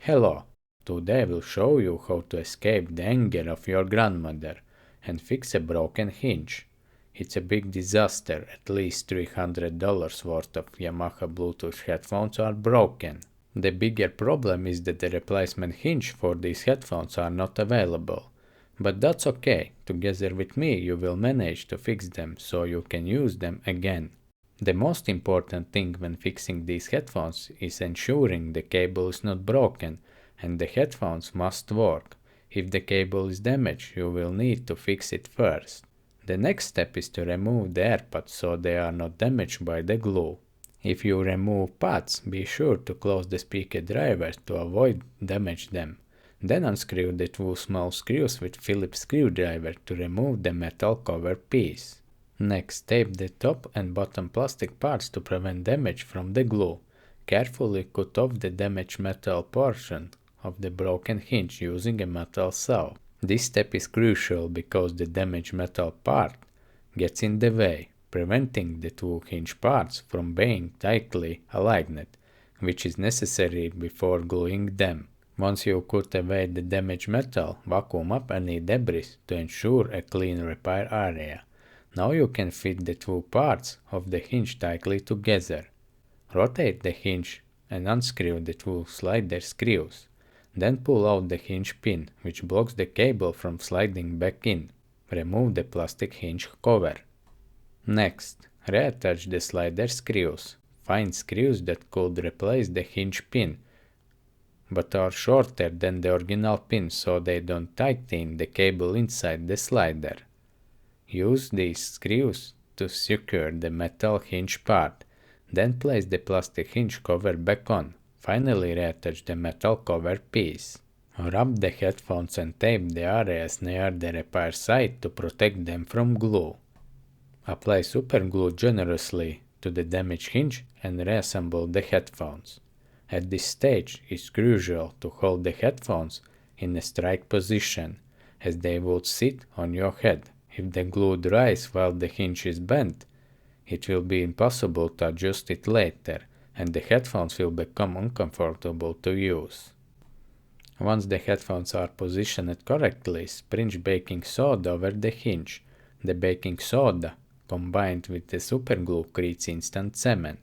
Hello! Today I will show you how to escape the anger of your grandmother and fix a broken hinge. It's a big disaster, at least $300 worth of Yamaha Bluetooth headphones are broken. The bigger problem is that the replacement hinge for these headphones are not available. But that's okay, together with me you will manage to fix them so you can use them again. The most important thing when fixing these headphones is ensuring the cable is not broken and the headphones must work. If the cable is damaged, you will need to fix it first. The next step is to remove the AirPods so they are not damaged by the glue. If you remove pads, be sure to close the speaker drivers to avoid damage them. Then unscrew the two small screws with Phillips screwdriver to remove the metal cover piece. Next, tape the top and bottom plastic parts to prevent damage from the glue. Carefully cut off the damaged metal portion of the broken hinge using a metal saw. This step is crucial because the damaged metal part gets in the way, preventing the two hinge parts from being tightly aligned, which is necessary before gluing them. Once you cut away the damaged metal, vacuum up any debris to ensure a clean repair area. Now you can fit the two parts of the hinge tightly together. Rotate the hinge and unscrew the two slider screws. Then pull out the hinge pin, which blocks the cable from sliding back in. Remove the plastic hinge cover. Next, reattach the slider screws. Find screws that could replace the hinge pin, but are shorter than the original pin so they don't tighten the cable inside the slider. Use these screws to secure the metal hinge part, then place the plastic hinge cover back on. Finally reattach the metal cover piece. Wrap the headphones and tape the areas near the repair site to protect them from glue. Apply super glue generously to the damaged hinge and reassemble the headphones. At this stage, it's crucial to hold the headphones in a straight position, as they would sit on your head. If the glue dries while the hinge is bent, it will be impossible to adjust it later, and the headphones will become uncomfortable to use. Once the headphones are positioned correctly, springe baking soda over the hinge. The baking soda, combined with the superglue, creates instant cement.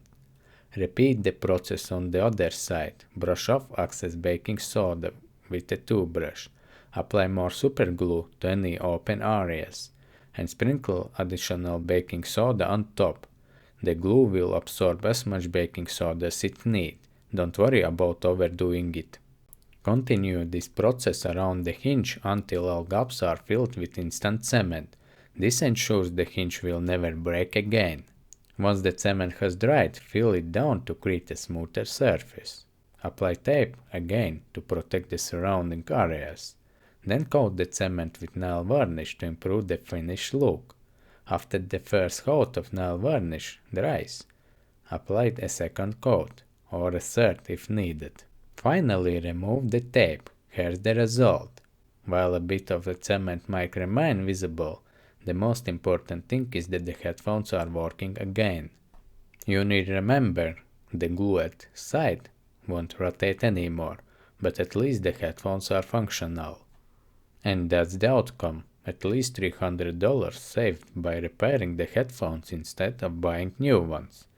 Repeat the process on the other side. Brush off excess baking soda with a toothbrush. Apply more superglue to any open areas, and sprinkle additional baking soda on top. The glue will absorb as much baking soda as it needs. Don't worry about overdoing it. Continue this process around the hinge until all gaps are filled with instant cement. This ensures the hinge will never break again. Once the cement has dried, fill it down to create a smoother surface. Apply tape again to protect the surrounding areas. Then coat the cement with nail varnish to improve the finished look. After the first coat of nail varnish dries, apply a second coat, or a third if needed. Finally, remove the tape. Here's the result. While a bit of the cement might remain visible, the most important thing is that the headphones are working again. You need to remember, the glued side won't rotate anymore, but at least the headphones are functional. And that's the outcome, at least $300 saved by repairing the headphones instead of buying new ones.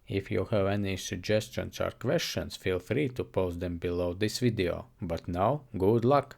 If you have any suggestions or questions, feel free to post them below this video. But now, good luck!